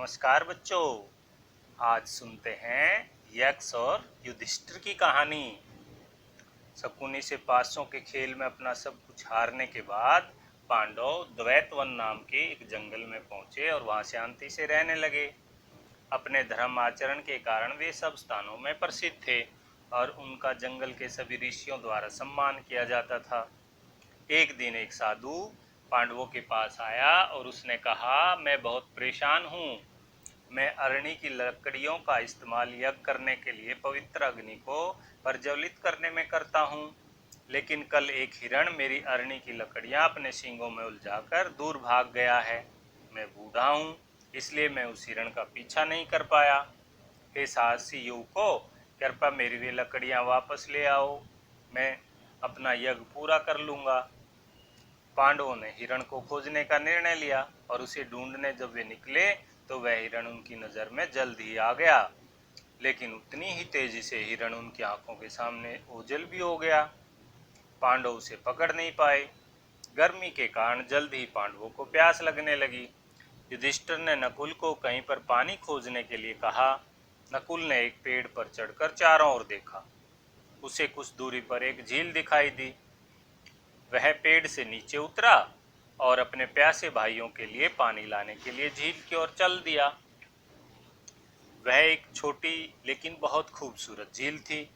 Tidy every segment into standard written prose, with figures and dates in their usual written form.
नमस्कार बच्चों। आज सुनते हैं यक्ष और युधिष्ठिर की कहानी। शकुनी से 500 के खेल में अपना सब कुछ हारने के बाद पांडव द्वैतवन नाम के एक जंगल में पहुंचे और वहां शांति से रहने लगे। अपने धर्म आचरण के कारण वे सब स्थानों में प्रसिद्ध थे और उनका जंगल के सभी ऋषियों द्वारा सम्मान किया जाता था। एक दिन एक साधु पांडवों के पास आया और उसने कहा, मैं बहुत परेशान हूँ। मैं अरणी की लकड़ियों का इस्तेमाल यज्ञ करने के लिए पवित्र अग्नि को प्रज्वलित करने में करता हूँ, लेकिन कल एक हिरण मेरी अरणी की लकड़ियाँ अपने सींगों में उलझाकर दूर भाग गया है। मैं बूढ़ा हूँ, इसलिए मैं उस हिरण का पीछा नहीं कर पाया। हे साहसी युवकों, कृपया मेरी वे लकड़ियाँ वापस ले आओ, मैं अपना यज्ञ पूरा कर लूँगा। पांडवों ने हिरण को खोजने का निर्णय लिया और उसे ढूंढने जब वे निकले तो वह हिरण उनकी नजर में जल्द ही आ गया, लेकिन उतनी ही तेजी से हिरण उनकी आंखों के सामने ओझल भी हो गया। पांडव उसे पकड़ नहीं पाए। गर्मी के कारण जल्द ही पांडवों को प्यास लगने लगी। युधिष्ठिर ने नकुल को कहीं पर पानी खोजने के लिए कहा। नकुल ने एक पेड़ पर चढ़कर चारों ओर देखा। उसे कुछ दूरी पर एक झील दिखाई दी। वह पेड़ से नीचे उतरा और अपने प्यासे भाइयों के लिए पानी लाने के लिए झील की ओर चल दिया। वह एक छोटी लेकिन बहुत खूबसूरत झील थी,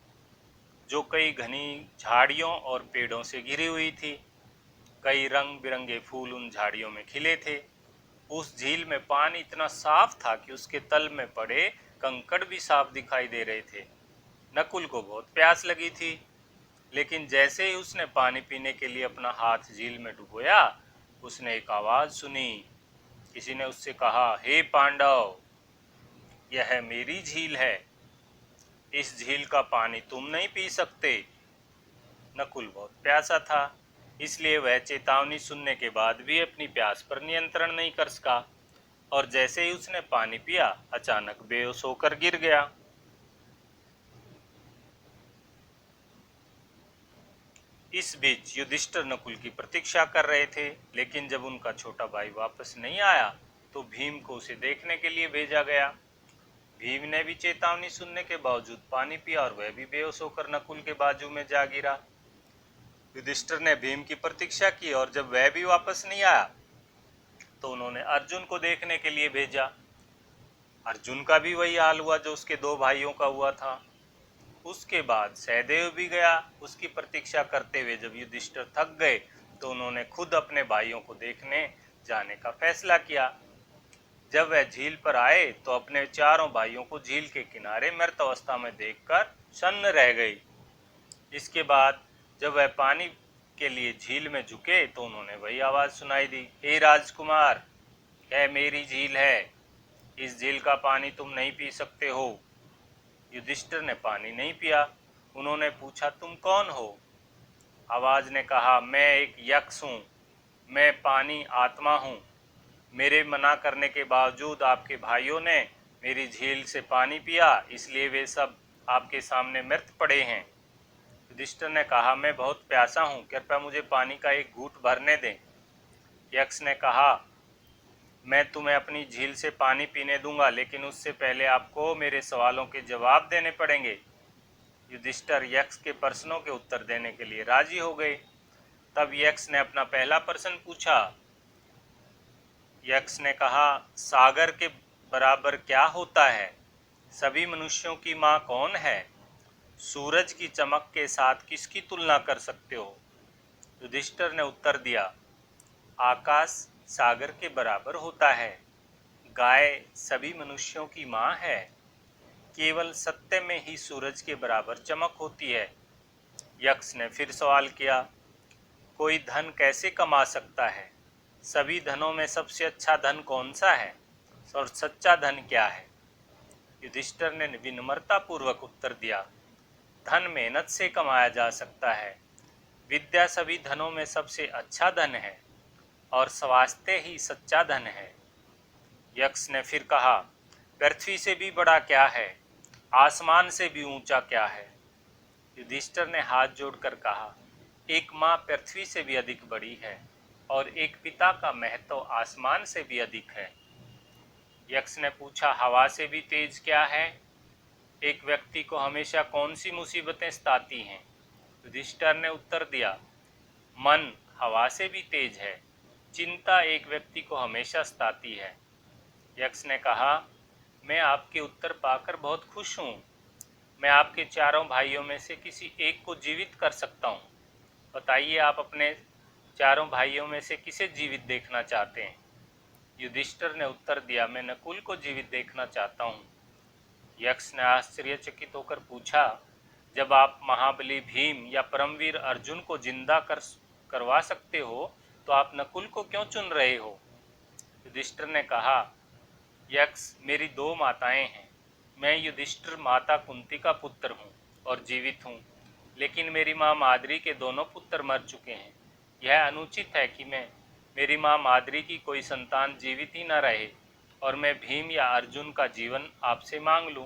जो कई घनी झाड़ियों और पेड़ों से घिरी हुई थी। कई रंग बिरंगे फूल उन झाड़ियों में खिले थे। उस झील में पानी इतना साफ था कि उसके तल में पड़े कंकड़ भी साफ दिखाई दे रहे थे। नकुल को बहुत प्यास लगी थी, लेकिन जैसे ही उसने पानी पीने के लिए अपना हाथ झील में डुबोया, उसने एक आवाज सुनी। किसी ने उससे कहा, हे पांडव, यह मेरी झील है, इस झील का पानी तुम नहीं पी सकते। नकुल बहुत प्यासा था, इसलिए वह चेतावनी सुनने के बाद भी अपनी प्यास पर नियंत्रण नहीं कर सका और जैसे ही उसने पानी पिया, अचानक बेहोश होकर गिर गया। इस बीच युधिष्ठिर नकुल की प्रतीक्षा कर रहे थे, लेकिन जब उनका छोटा भाई वापस नहीं आया तो भीम को उसे देखने के लिए भेजा गया। भीम ने भी चेतावनी सुनने के बावजूद पानी पिया और वह भी बेहोश होकर नकुल के बाजू में जा गिरा। युधिष्ठिर ने भीम की प्रतीक्षा की और जब वह भी वापस नहीं आया तो उन्होंने अर्जुन को देखने के लिए भेजा। अर्जुन का भी वही हाल हुआ जो उसके दो भाइयों का हुआ था। उसके बाद सहदेव भी गया उसकी प्रतीक्षा करते हुए। जब युधिष्ठिर थक गए तो उन्होंने खुद अपने भाइयों को देखने जाने का फैसला किया। जब वह झील पर आए तो अपने चारों भाइयों को झील के किनारे मृत अवस्था में देखकर सन्न रह गई। इसके बाद जब वह पानी के लिए झील में झुके तो उन्होंने वही आवाज सुनाई दी, हे राजकुमार, यह मेरी झील है, इस झील का पानी तुम नहीं पी सकते हो। युधिष्ठिर ने पानी नहीं पिया। उन्होंने पूछा, तुम कौन हो? आवाज ने कहा, मैं एक यक्ष हूँ, मैं पानी आत्मा हूँ। मेरे मना करने के बावजूद आपके भाइयों ने मेरी झील से पानी पिया, इसलिए वे सब आपके सामने मृत पड़े हैं। युधिष्ठिर ने कहा, मैं बहुत प्यासा हूँ, कृपया मुझे पानी का एक घूंट भरने दें। यक्ष ने कहा, मैं तुम्हें अपनी झील से पानी पीने दूंगा, लेकिन उससे पहले आपको मेरे सवालों के जवाब देने पड़ेंगे। युधिष्ठिर यक्ष के प्रश्नों के उत्तर देने के लिए राजी हो गए। तब यक्ष ने अपना पहला प्रश्न पूछा। यक्ष ने कहा, सागर के बराबर क्या होता है? सभी मनुष्यों की माँ कौन है? सूरज की चमक के साथ किसकी तुलना कर सकते हो? युधिष्ठिर ने उत्तर दिया, आकाश सागर के बराबर होता है, गाय सभी मनुष्यों की माँ है, केवल सत्य में ही सूरज के बराबर चमक होती है। यक्ष ने फिर सवाल किया, कोई धन कैसे कमा सकता है? सभी धनों में सबसे अच्छा धन कौन सा है और सच्चा धन क्या है? युधिष्ठिर ने विनम्रता पूर्वक उत्तर दिया, धन मेहनत से कमाया जा सकता है, विद्या सभी धनों में सबसे अच्छा धन है और स्वास्थ्य ही सच्चा धन है। यक्ष ने फिर कहा, पृथ्वी से भी बड़ा क्या है? आसमान से भी ऊंचा क्या है? युधिष्ठिर ने हाथ जोड़कर कहा, एक माँ पृथ्वी से भी अधिक बड़ी है और एक पिता का महत्व आसमान से भी अधिक है। यक्ष ने पूछा, हवा से भी तेज क्या है? एक व्यक्ति को हमेशा कौन सी मुसीबतें सताती हैं? युधिष्ठिर ने उत्तर दिया, मन हवा से भी तेज है, चिंता एक व्यक्ति को हमेशा सताती है। यक्ष ने कहा, मैं आपके उत्तर पाकर बहुत खुश हूँ। मैं आपके चारों भाइयों में से किसी एक को जीवित कर सकता हूँ। बताइए, आप अपने चारों भाइयों में से किसे जीवित देखना चाहते हैं? युधिष्ठिर ने उत्तर दिया, मैं नकुल को जीवित देखना चाहता हूँ। यक्ष ने आश्चर्यचकित होकर पूछा, जब आप महाबली भीम या परमवीर अर्जुन को जिंदा करवा सकते हो, तो आप नकुल को क्यों चुन रहे हो? युधिष्ठिर ने कहा, यक्ष, मेरी दो माताएं हैं। मैं युधिष्ठिर माता कुंती का पुत्र हूँ और जीवित हूँ, लेकिन मेरी माँ माद्री के दोनों पुत्र मर चुके हैं। यह अनुचित है कि मेरी माँ माद्री की कोई संतान जीवित ही न रहे और मैं भीम या अर्जुन का जीवन आपसे मांग लूं।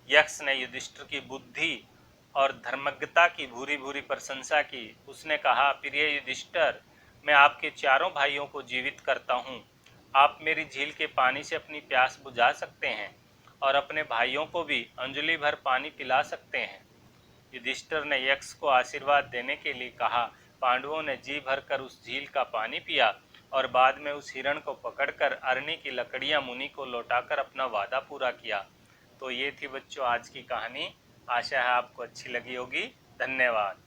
यक्ष ने युधिष्ठिर की बुद्धि और धर्मज्ञता की भूरी भूरी प्रशंसा की। उसने कहा, प्रिय युधिष्ठिर, मैं आपके चारों भाइयों को जीवित करता हूँ। आप मेरी झील के पानी से अपनी प्यास बुझा सकते हैं और अपने भाइयों को भी अंजलि भर पानी पिला सकते हैं। युधिष्ठिर ने यक्ष को आशीर्वाद देने के लिए कहा। पांडवों ने जी भरकर उस झील का पानी पिया और बाद में उस हिरण को पकड़कर अरणी की लकड़ियां मुनि को लौटाकर अपना वादा पूरा किया। तो ये थी बच्चों आज की कहानी। आशा है आपको अच्छी लगी होगी। धन्यवाद।